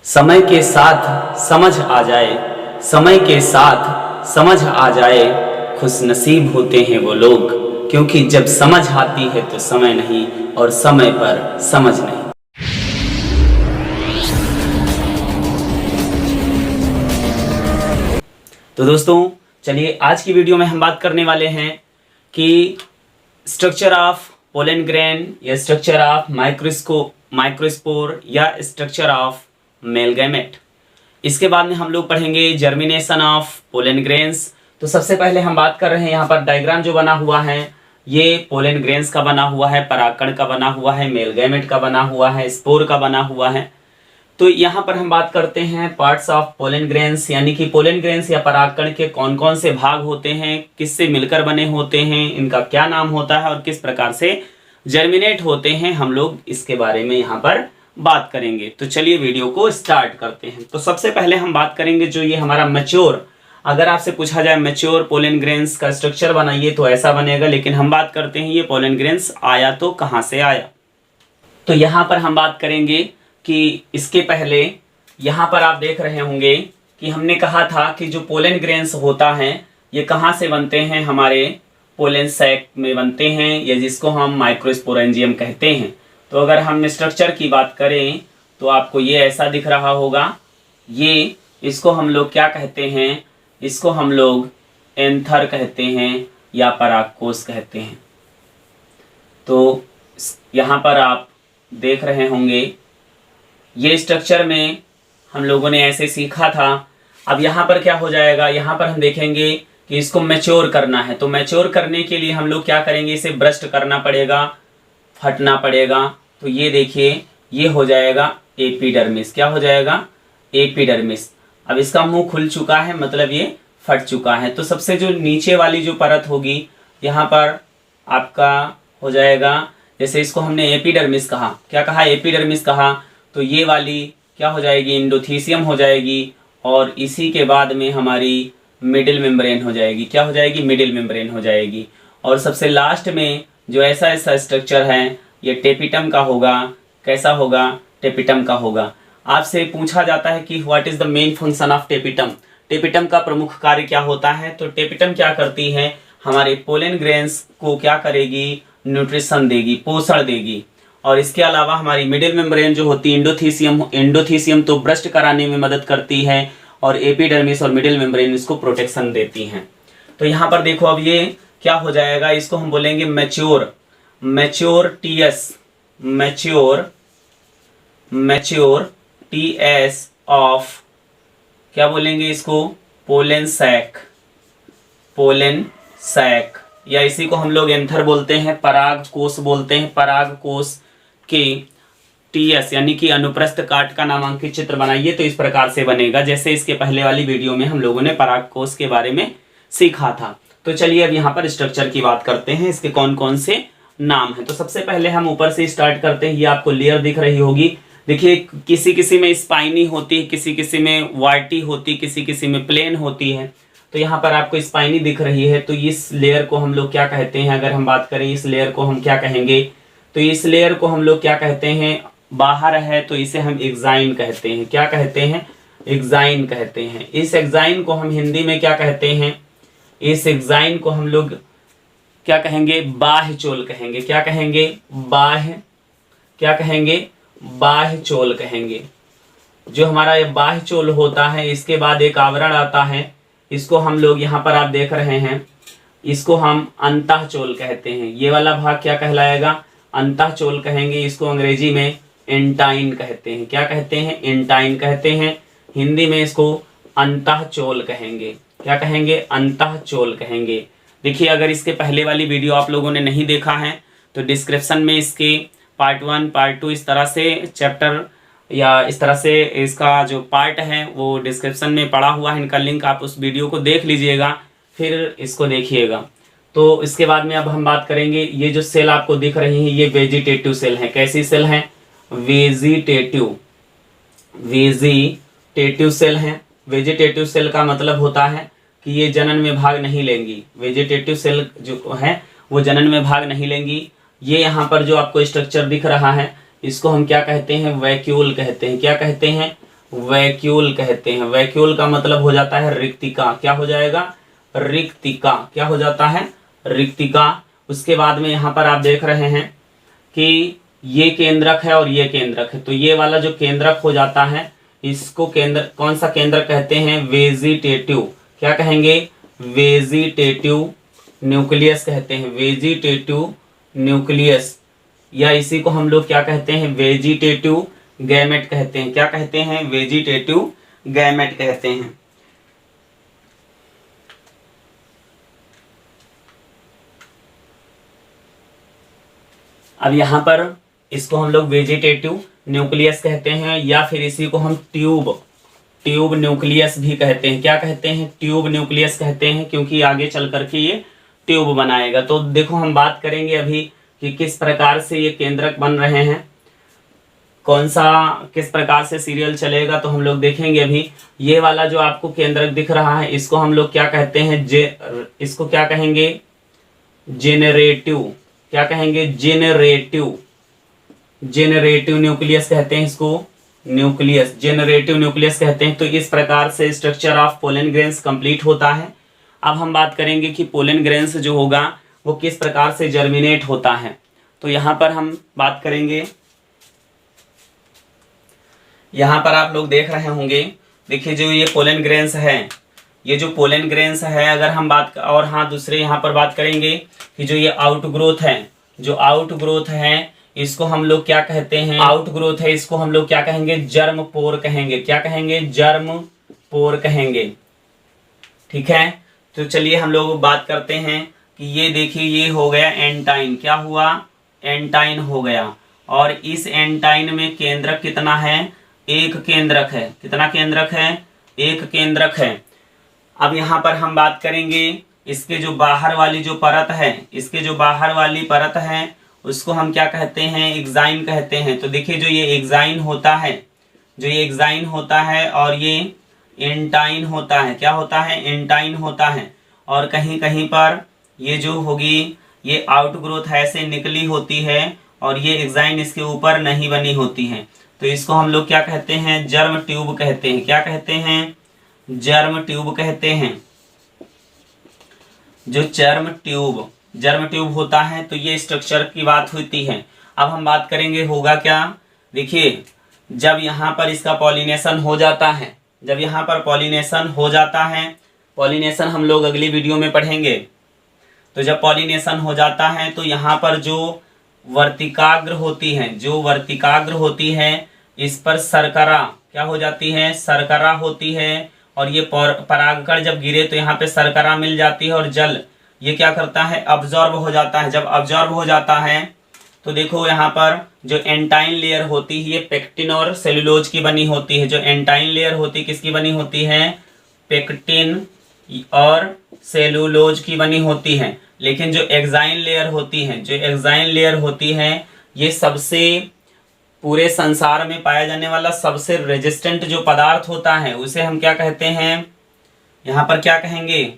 समय के साथ समझ आ जाए, समय के साथ समझ आ जाए, खुशनसीब होते हैं वो लोग, क्योंकि जब समझ आती है तो समय नहीं और समय पर समझ नहीं। तो दोस्तों चलिए आज की वीडियो में हम बात करने वाले हैं कि स्ट्रक्चर ऑफ पोलन ग्रेन या स्ट्रक्चर ऑफ माइक्रोस्पोर या स्ट्रक्चर ऑफ मेल गैमेट। इसके बाद में हम लोग पढ़ेंगे जर्मिनेशन ऑफ पोलन ग्रेन्स। तो सबसे पहले हम बात कर रहे हैं, यहाँ पर डायग्राम जो बना हुआ है ये पोलन ग्रेन्स का बना हुआ है, परागकण का बना हुआ है, मेल गैमेट का बना हुआ है, स्पोर का बना हुआ है। तो यहाँ पर हम बात करते हैं पार्ट्स ऑफ पोलन ग्रेन्स, यानी कि पोलन ग्रेन्स या परागकण के कौन कौन से भाग होते हैं, किससे मिलकर बने होते हैं, इनका क्या नाम होता है और किस प्रकार से जर्मिनेट होते हैं, हम लोग इसके बारे में यहाँ पर बात करेंगे। तो चलिए वीडियो को स्टार्ट करते हैं। तो सबसे पहले हम बात करेंगे जो ये हमारा मैच्योर, अगर आपसे पूछा जाए मैच्योर पोलन ग्रेन्स का स्ट्रक्चर बनाइए तो ऐसा बनेगा, लेकिन हम बात करते हैं ये पोलन ग्रेन्स आया तो कहाँ से आया। तो यहाँ पर हम बात करेंगे कि इसके पहले यहाँ पर आप देख रहे होंगे कि हमने कहा था कि जो पोलन ग्रेन्स होता है ये कहाँ से बनते हैं, हमारे पोलन सैक में बनते हैं, या जिसको हम माइक्रोस्पोरेंजियम कहते हैं। तो अगर हम स्ट्रक्चर की बात करें तो आपको ये ऐसा दिख रहा होगा, ये इसको हम लोग क्या कहते हैं, इसको हम लोग एंथर कहते हैं या परागकोश कहते हैं। तो यहाँ पर आप देख रहे होंगे ये स्ट्रक्चर में हम लोगों ने ऐसे सीखा था। अब यहाँ पर क्या हो जाएगा, यहाँ पर हम देखेंगे कि इसको मैच्योर करना है। तो मैच्योर करने के लिए हम लोग क्या करेंगे, इसे ब्रस्ट करना पड़ेगा, फटना पड़ेगा। तो ये देखिए ये हो जाएगा एपिडर्मिस। क्या हो जाएगा, एपिडर्मिस। अब इसका मुंह खुल चुका है, मतलब ये फट चुका है। तो सबसे जो नीचे वाली जो परत होगी यहाँ पर आपका हो जाएगा, जैसे इसको हमने एपिडर्मिस कहा, क्या कहा, एपिडर्मिस कहा, तो ये वाली क्या हो जाएगी, एंडोथीसियम हो जाएगी। और इसी के बाद में हमारी मिडिल मेम्ब्रेन हो जाएगी। क्या हो जाएगी, मिडिल मेम्ब्रेन हो जाएगी। और सबसे लास्ट में जो ऐसा ऐसा स्ट्रक्चर है ये टेपिटम का होगा। कैसा होगा, टेपिटम का होगा। आपसे पूछा जाता है कि what is the main function of tapetum, tapetum का प्रमुख कार्य क्या होता है। तो टेपिटम क्या करती है, हमारे पोलन ग्रेन्स को क्या करेगी, न्यूट्रिशन देगी, पोषण देगी। और इसके अलावा हमारी मिडिल मेम्ब्रेन जो होती है एंडोथीसियम तो ब्रस्ट कराने में मदद करती है, और एपिडर्मिस और मिडिल मेम्ब्रेन इसको प्रोटेक्शन देती हैं। तो यहाँ पर देखो अब ये क्या हो जाएगा, इसको हम बोलेंगे mature, maturities, maturities of, क्या बोलेंगे इसको, पोलन सैक, पोलन सैक, या इसी को हम लोग एंथर बोलते हैं, पराग कोश बोलते हैं। पराग कोश के टीएस यानी कि अनुप्रस्थ काट का नामांकित चित्र बनाइए तो इस प्रकार से बनेगा, जैसे इसके पहले वाली वीडियो में हम लोगों ने पराग कोश के बारे में सीखा था। तो चलिए अब यहाँ पर स्ट्रक्चर की बात करते हैं, इसके कौन कौन से नाम है। तो सबसे पहले हम ऊपर से स्टार्ट करते हैं। ये आपको लेयर दिख रही होगी, देखिए किसी किसी में स्पाइनी होती है, किसी किसी में वार्टी होती, किसी किसी में प्लेन होती है। तो यहाँ पर आपको स्पाइनी दिख रही है, तो इस लेयर को हम लोग क्या कहते हैं, अगर हम बात करें इस लेयर को हम क्या कहेंगे, तो इस लेयर को हम लोग क्या कहते हैं, बाहर है तो इसे हम एक्साइन कहते हैं। क्या कहते हैं, एक्साइन कहते हैं। इस एक्साइन को हम हिंदी में क्या कहते हैं, इस एक्साइन को हम लोग क्या कहेंगे, बाह्य चोल कहेंगे। क्या कहेंगे, बाह्य, क्या कहेंगे, बाह्य चोल कहेंगे। जो हमारा ये बाह्य चोल होता है इसके बाद एक आवरण आता है, इसको हम लोग यहाँ पर आप देख रहे हैं, इसको हम अंतःचोल कहते हैं। ये वाला भाग क्या कहलाएगा, अंतःचोल कहेंगे। इसको अंग्रेजी में एंटाइन कहते हैं। क्या कहते हैं, एंटाइन कहते हैं। हिंदी में इसको अंतःचोल कहेंगे। क्या कहेंगे, अंतःचोल कहेंगे। देखिए अगर इसके पहले वाली वीडियो आप लोगों ने नहीं देखा है तो डिस्क्रिप्शन में इसके पार्ट 1 पार्ट 2 इस तरह से चैप्टर या इस तरह से इसका जो पार्ट है वो डिस्क्रिप्शन में पड़ा हुआ है, इनका लिंक आप उस वीडियो को देख लीजिएगा, फिर इसको देखिएगा। तो इसके बाद में अब हम बात करेंगे, ये जो सेल आपको दिख रही है ये वेजिटेटिव सेल है। कैसी सेल है, वेजिटेटिव, वेजिटेटिव सेल है। वेजिटेटिव सेल का मतलब होता है कि ये जनन में भाग नहीं लेंगी। वेजिटेटिव सेल जो है वो जनन में भाग नहीं लेंगी। ये यहाँ पर जो आपको स्ट्रक्चर दिख रहा है इसको हम क्या कहते हैं, वैक्यूल कहते हैं। क्या कहते हैं, वैक्यूल कहते हैं। वैक्यूल का मतलब हो जाता है रिक्तिका। क्या हो जाएगा? रिक्तिका। क्या हो जाता है? रिक्तिका। उसके बाद में यहाँ पर आप देख रहे हैं कि ये केंद्रक है और ये केंद्रक है, तो ये वाला जो केंद्रक हो जाता है इसको केंद्र, कौन सा केंद्रक कहते हैं? वेजिटेटिव। क्या कहेंगे? वेजिटेटिव न्यूक्लियस कहते हैं। वेजिटेटिव न्यूक्लियस, या इसी को हम लोग क्या कहते हैं? वेजिटेटिव गैमेट कहते हैं। क्या कहते हैं? वेजिटेटिव गैमेट कहते हैं। अब यहाँ पर इसको हम लोग वेजिटेटिव न्यूक्लियस कहते हैं, या फिर इसी को हम ट्यूब न्यूक्लियस भी कहते हैं। क्या कहते हैं? ट्यूब न्यूक्लियस कहते हैं, क्योंकि आगे चल करके ये ट्यूब बनाएगा। तो देखो हम बात करेंगे अभी कि किस प्रकार से ये केंद्रक बन रहे हैं, कौन सा किस प्रकार से सीरियल चलेगा, तो हम लोग देखेंगे अभी। ये वाला जो आपको केंद्रक दिख रहा है इसको हम लोग क्या कहते हैं? इसको क्या कहेंगे? जेनरेटिव। क्या कहेंगे? जेनरेटिव न्यूक्लियस कहते हैं इसको। न्यूक्लियस, जेनरेटिव न्यूक्लियस कहते हैं। तो इस प्रकार से structure of pollen grains complete होता है। अब हम बात करेंगे कि पोलन ग्रेन्स जो होगा वो किस प्रकार से जर्मिनेट होता है। तो यहाँ पर हम बात करेंगे, यहाँ पर आप लोग देख रहे होंगे, देखिए जो ये पोलन ग्रेन्स है, ये जो पोलन ग्रेन्स है, अगर हम बात, और हाँ दूसरे यहाँ पर बात करेंगे कि जो ये आउटग्रोथ है, जो आउटग्रोथ है इसको हम लोग क्या कहते हैं? आउटग्रोथ है इसको हम लोग क्या कहेंगे? जर्म पोर कहेंगे। क्या कहेंगे? जर्म पोर कहेंगे। ठीक है, तो चलिए हम लोग बात करते हैं कि ये देखिए ये हो गया एंटाइन। क्या हुआ? एंटाइन हो गया। और इस एंटाइन में केंद्रक कितना है? एक केंद्रक है। कितना केंद्रक है? एक केंद्रक है। अब यहाँ पर हम बात करेंगे इसके जो बाहर वाली जो परत है, इसके जो बाहर वाली परत है उसको हम क्या कहते हैं? एक्साइन कहते हैं। तो देखिए जो ये एक्साइन होता है, जो ये एक्साइन होता है और ये एंटाइन होता है। क्या होता है? एंटाइन होता है। और कहीं कहीं पर ये जो होगी ये आउटग्रोथ ऐसे निकली होती है और ये एक्साइन इसके ऊपर नहीं बनी होती है। तो इसको हम लोग क्या कहते हैं? जर्म ट्यूब कहते हैं। क्या कहते हैं? जर्म ट्यूब कहते हैं। जो जर्म ट्यूब होता है, तो ये स्ट्रक्चर की बात होती है। अब हम बात करेंगे होगा क्या। देखिए जब यहाँ पर इसका पॉलिनेशन हो जाता है, जब यहाँ पर पॉलिनेशन हो जाता है, पॉलिनेशन हम लोग अगली वीडियो में पढ़ेंगे। तो जब पॉलिनेशन हो जाता है तो यहाँ पर जो वर्तिकाग्र होती है, जो वर्तिकाग्र होती है इस पर शर्करा क्या हो जाती है? शर्करा होती है। और ये परागकण जब गिरे तो यहाँ पे शर्करा मिल जाती है और जल ये क्या करता है? अब्जॉर्ब हो जाता है। जब अब्जॉर्ब हो जाता है तो देखो यहाँ पर जो एंटाइन लेयर होती है ये पेक्टिन और सेलुलोज की बनी होती है। जो एंटाइन लेयर होती है किसकी बनी होती है? पेक्टिन और सेलुलोज की बनी होती है। लेकिन जो एक्साइन लेयर होती है, जो एक्साइन लेयर होती है ये सबसे पूरे संसार में पाया जाने वाला सबसे रेजिस्टेंट जो पदार्थ होता है उसे हम क्या कहते हैं? यहाँ पर क्या कहेंगे?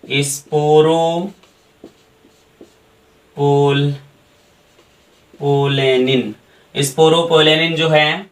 स्पोरोपोलेनिन। स्पोरोपोलेनिन जो है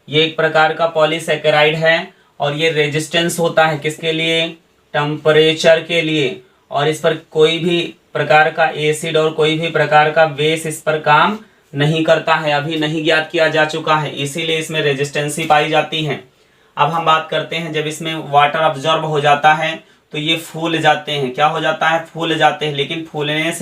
ये एक प्रकार का पॉलीसेकेराइड है और ये रेजिस्टेंस होता है किसके लिए? टेम्परेचर के लिए। और इस पर कोई भी प्रकार का एसिड और कोई भी प्रकार का बेस इस पर काम नहीं करता है, अभी नहीं ज्ञात किया जा चुका है, इसीलिए इसमें रेजिस्टेंसी पाई जाती है। अब हम बात करते हैं जब इसमें वाटर अब्जॉर्ब हो जाता है तो ये फूल जाते हैं। क्या हो जाता है? फूल जाते हैं। लेकिन फूलने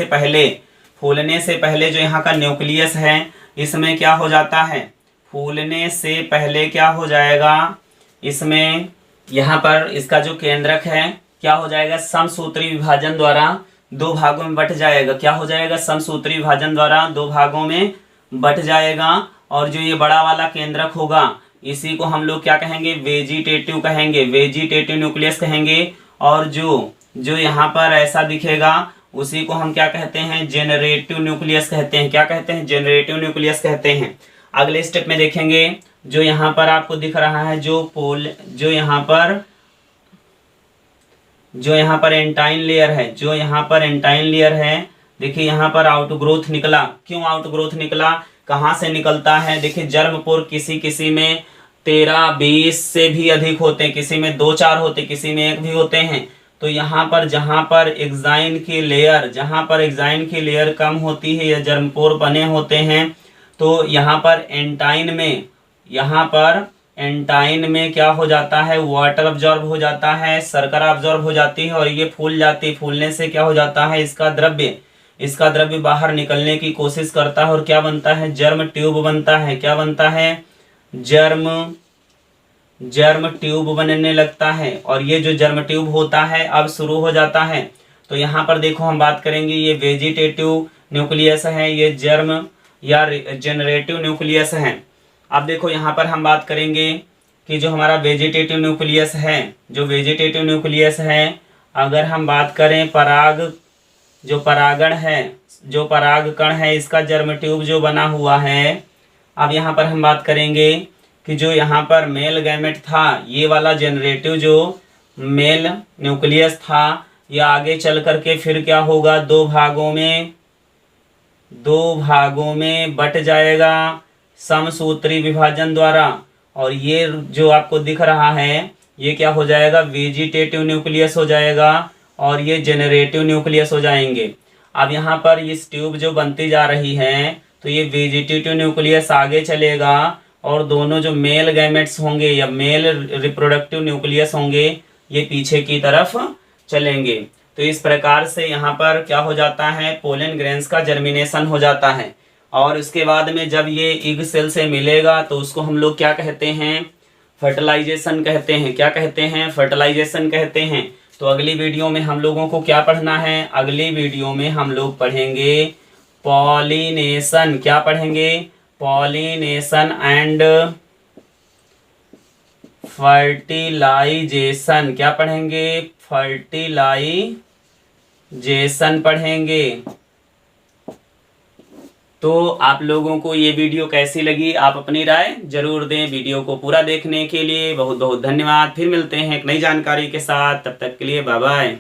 से पहले जो यहाँ का न्यूक्लियस है इसमें क्या हो जाता है? फूलने से पहले क्या हो जाएगा? इसमें यहाँ पर इसका जो केंद्रक है क्या हो जाएगा? समसूत्री विभाजन द्वारा दो भागों में बट जाएगा। क्या हो जाएगा? समसूत्री विभाजन द्वारा दो भागों में बट जाएगा। और जो ये बड़ा वाला केंद्रक होगा इसी को हम लोग क्या कहेंगे? वेजिटेटिव कहेंगे, वेजिटेटिव न्यूक्लियस कहेंगे। और जो यहाँ पर ऐसा दिखेगा उसी को हम क्या कहते हैं? जेनरेटिव न्यूक्लियस कहते हैं। क्या कहते हैं? जेनरेटिव न्यूक्लियस कहते हैं। अगले स्टेप में देखेंगे जो यहाँ पर आपको दिख रहा है जो यहाँ पर एंटाइन लेयर है, देखिए यहाँ पर आउटग्रोथ निकला। क्यों आउटग्रोथ निकला? कहाँ से निकलता है। देखिए जर्मपोर किसी किसी में 13-20 से भी अधिक होते हैं, किसी में 2-4 होते, किसी में 1 भी होते हैं। तो यहाँ पर जहाँ पर एक्साइन की लेयर कम होती है या जर्मपोर बने होते हैं, तो यहाँ पर एंटाइन में क्या हो जाता है, वाटर अब्जॉर्ब हो जाता है, शर्करा अब्जॉर्ब हो जाती है और ये फूल जाती है। फूलने से क्या हो जाता है, इसका द्रव्य बाहर निकलने की कोशिश करता है और क्या बनता है, जर्म ट्यूब बनता है। क्या बनता है, जर्म ट्यूब बनने लगता है। और ये जो जर्म ट्यूब होता है अब शुरू हो जाता है। तो यहाँ पर देखो हम बात करेंगे, ये वेजिटेटिव न्यूक्लियस है, ये जर्म या जेनरेटिव न्यूक्लियस है। अब देखो यहाँ पर हम बात करेंगे कि जो हमारा वेजिटेटिव न्यूक्लियस है, अगर हम बात करें परागकण है, इसका जर्म ट्यूब जो बना हुआ है। अब यहाँ पर हम बात करेंगे कि जो यहाँ पर मेल गैमेट था, ये वाला जेनरेटिव जो मेल न्यूक्लियस था, ये आगे चल करके फिर क्या होगा, दो भागों में बट जाएगा समसूत्री विभाजन द्वारा। और ये जो आपको दिख रहा है, ये क्या हो जाएगा, वेजिटेटिव न्यूक्लियस हो जाएगा और ये जेनरेटिव न्यूक्लियस हो जाएंगे। अब यहाँ पर इस ट्यूब जो बनती जा रही है, तो ये वेजिटेटिव न्यूक्लियस आगे चलेगा और दोनों जो मेल गैमेट्स होंगे या मेल रिप्रोडक्टिव न्यूक्लियस होंगे, ये पीछे की तरफ चलेंगे। तो इस प्रकार से यहाँ पर क्या हो जाता है, पोलन ग्रेन्स का जर्मिनेशन हो जाता है। और उसके बाद में जब ये एग सेल से मिलेगा तो उसको हम लोग क्या कहते हैं, फर्टिलाइजेशन कहते हैं। क्या कहते हैं, फर्टिलाइजेशन कहते हैं। तो अगली वीडियो में हम लोगों को क्या पढ़ना है, अगली वीडियो में हम लोग पढ़ेंगे पॉलिनेशन। क्या पढ़ेंगे, पॉलिनेशन एंड फर्टिलाइजेशन। क्या पढ़ेंगे, फर्टिलाइजेशन पढ़ेंगे। तो आप लोगों को ये वीडियो कैसी लगी, आप अपनी राय जरूर दें। वीडियो को पूरा देखने के लिए बहुत बहुत धन्यवाद। फिर मिलते हैं एक नई जानकारी के साथ, तब तक के लिए बाय बाय।